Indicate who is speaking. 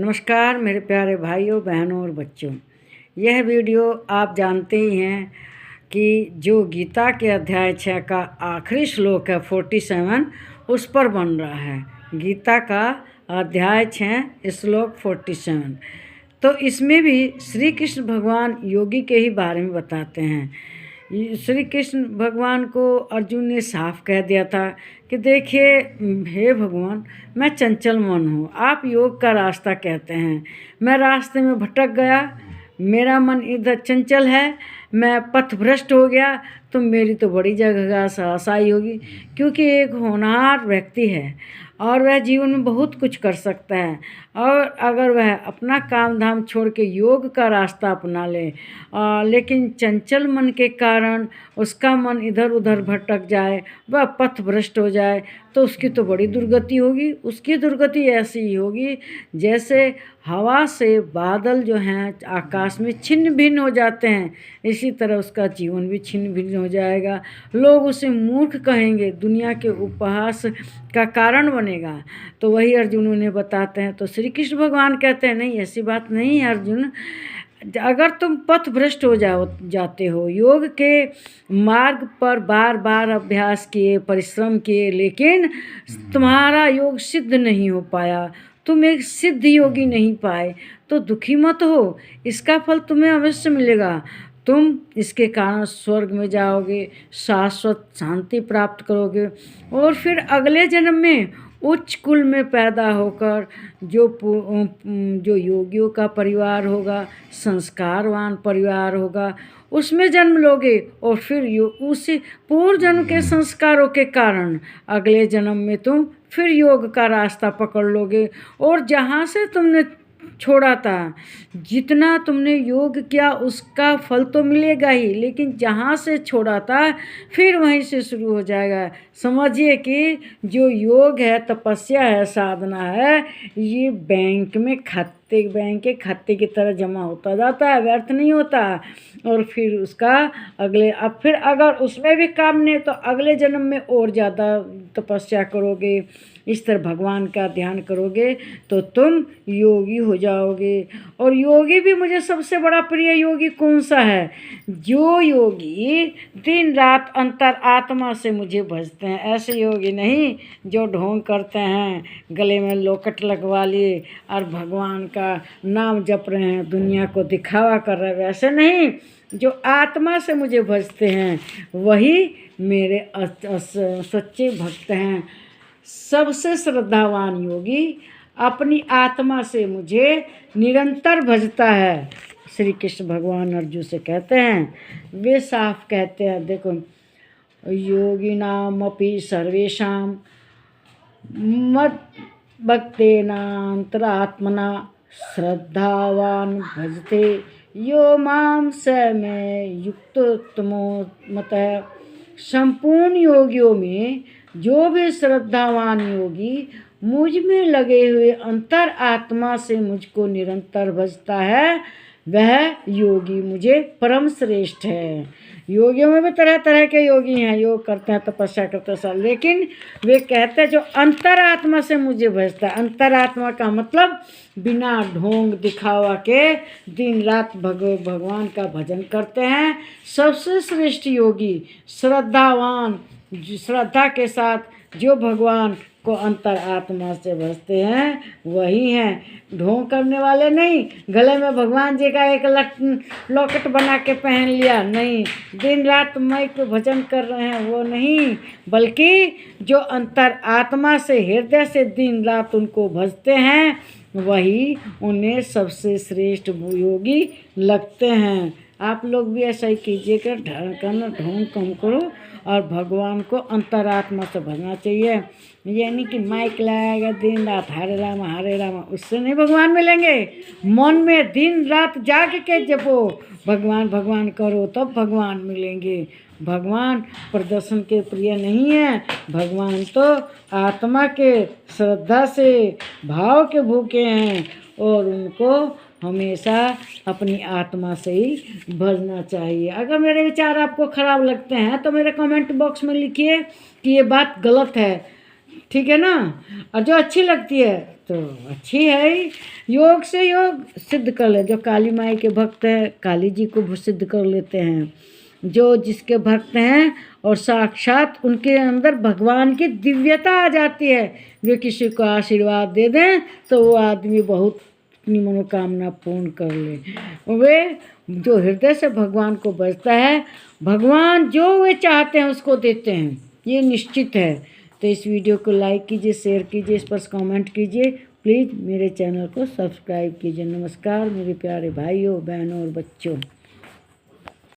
Speaker 1: नमस्कार मेरे प्यारे भाइयों बहनों और बच्चों। यह वीडियो आप जानते ही हैं कि जो गीता के अध्याय 6 का आखिरी श्लोक है 47 उस पर बन रहा है। गीता का अध्याय 6 श्लोक 47। तो इसमें भी श्री कृष्ण भगवान योगी के ही बारे में बताते हैं। श्री कृष्ण भगवान को अर्जुन ने साफ कह दिया था कि देखिए हे भगवान, मैं चंचल मन हूँ, आप योग का रास्ता कहते हैं, मैं रास्ते में भटक गया, मेरा मन इधर चंचल है, मैं पथभ्रष्ट हो गया, तो मेरी तो बड़ी जगह सहायता होगी, क्योंकि एक होनहार व्यक्ति है और वह जीवन में बहुत कुछ कर सकता है। और अगर वह अपना काम धाम छोड़ के योग का रास्ता अपना ले, लेकिन चंचल मन के कारण उसका मन इधर उधर भटक जाए, वह पथभ्रष्ट हो जाए, तो उसकी तो बड़ी दुर्गति होगी। उसकी दुर्गति ऐसी ही होगी जैसे हवा से बादल जो हैं आकाश में छिन्न भिन्न हो जाते हैं, इसी तरह उसका जीवन भी छिन्न भिन्न हो जाएगा। लोग उसे मूर्ख कहेंगे, दुनिया के उपहास का कारण बनेगा। तो वही अर्जुन उन्हें बताते हैं। तो श्री कृष्ण भगवान कहते हैं नहीं, ऐसी बात नहीं है अर्जुन। अगर तुम पथभ्रष्ट हो जाते हो, योग के मार्ग पर बार बार अभ्यास किए, परिश्रम किए, लेकिन तुम्हारा योग सिद्ध नहीं हो पाया, तुम एक सिद्ध योगी नहीं पाए, तो दुखी मत हो, इसका फल तुम्हें अवश्य मिलेगा। तुम इसके कारण स्वर्ग में जाओगे, शाश्वत शांति प्राप्त करोगे, और फिर अगले जन्म में उच्च कुल में पैदा होकर जो योगियों का परिवार होगा, संस्कारवान परिवार होगा, उसमें जन्म लोगे, और फिर उसी पूर्व जन्म के संस्कारों के कारण अगले जन्म में तुम फिर योग का रास्ता पकड़ लोगे, और जहाँ से तुमने छोड़ा था, जितना तुमने योग किया उसका फल तो मिलेगा ही, लेकिन जहाँ से छोड़ा था फिर वहीं से शुरू हो जाएगा। समझिए कि जो योग है, तपस्या है, साधना है, ये बैंक के खाते की तरह जमा होता जाता है, व्यर्थ नहीं होता। और फिर उसका फिर अगर उसमें भी काम नहीं तो अगले जन्म में और ज़्यादा तपस्या करोगे, इस तरह भगवान का ध्यान करोगे तो तुम योगी हो जाओगे। और योगी भी मुझे सबसे बड़ा प्रिय योगी कौन सा है? जो योगी दिन रात अंतर आत्मा से मुझे भजते हैं। ऐसे योगी नहीं जो ढोंग करते हैं, गले में लोकट लगवा लिए और भगवान का नाम जप रहे हैं, दुनिया को दिखावा कर रहे हैं, वैसे नहीं। जो आत्मा से मुझे भजते हैं वही मेरे सच्चे भक्त हैं। सबसे श्रद्धावान योगी अपनी आत्मा से मुझे निरंतर भजता है। श्री कृष्ण भगवान अर्जुन से कहते हैं, वे साफ कहते हैं, देखो, योगिनाम अपि सर्वेषां मद भक्तेनांतरात्मना श्रद्धावान भजते यो माम स में युक्तोत्तमो मतः। संपूर्ण योगियों में जो भी श्रद्धावान योगी मुझ में लगे हुए अंतर आत्मा से मुझको निरंतर भजता है, वह योगी मुझे परम श्रेष्ठ है। योगियों में भी तरह तरह के योगी हैं, योग करते हैं, तपस्या करते हैं, लेकिन वे कहते हैं जो अंतर आत्मा से मुझे भजता है। अंतर आत्मा का मतलब बिना ढोंग दिखावा के दिन रात भगवान का भजन करते हैं। सबसे श्रेष्ठ योगी श्रद्धावान, श्रद्धा के साथ जो भगवान को अंतर आत्मा से भजते हैं वही हैं। ढोंग करने वाले नहीं, गले में भगवान जी का एक लॉकेट बना के पहन लिया नहीं, दिन रात माइक पे भजन कर रहे हैं वो नहीं, बल्कि जो अंतर आत्मा से, हृदय से दिन रात उनको भजते हैं वही उन्हें सबसे श्रेष्ठ योगी लगते हैं। आप लोग भी ऐसा ही कीजिएगा, ढोंग कम करो और भगवान को अंतरात्मा से भजना चाहिए। यानी कि माइक लगाएगा दिन रात हरे राम, उससे नहीं भगवान मिलेंगे। मन में दिन रात जाग के जपो, भगवान भगवान करो, तब भगवान मिलेंगे। भगवान प्रदर्शन के प्रिय नहीं है, भगवान तो आत्मा के श्रद्धा से भाव के भूखे हैं, और उनको हमेशा अपनी आत्मा से ही भजना चाहिए। अगर मेरे विचार आपको ख़राब लगते हैं तो मेरे कमेंट बॉक्स में लिखिए कि ये बात गलत है। ठीक है ना। और जो अच्छी लगती है तो अच्छी है ही। योग से योग सिद्ध कर ले। जो काली माई के भक्त हैं काली जी को सिद्ध कर लेते हैं। जो जिसके भक्त हैं और साक्षात उनके अंदर भगवान की दिव्यता आ जाती है, वे किसी को आशीर्वाद दे दें तो वो आदमी बहुत अपनी मनोकामना पूर्ण कर ले। वे जो हृदय से भगवान को बजता है, भगवान जो वे चाहते हैं उसको देते हैं, ये निश्चित है। तो इस वीडियो को लाइक कीजिए, शेयर कीजिए, इस पर कमेंट कीजिए। प्लीज़ मेरे चैनल को सब्सक्राइब कीजिए। नमस्कार मेरे प्यारे भाइयों बहनों और बच्चों।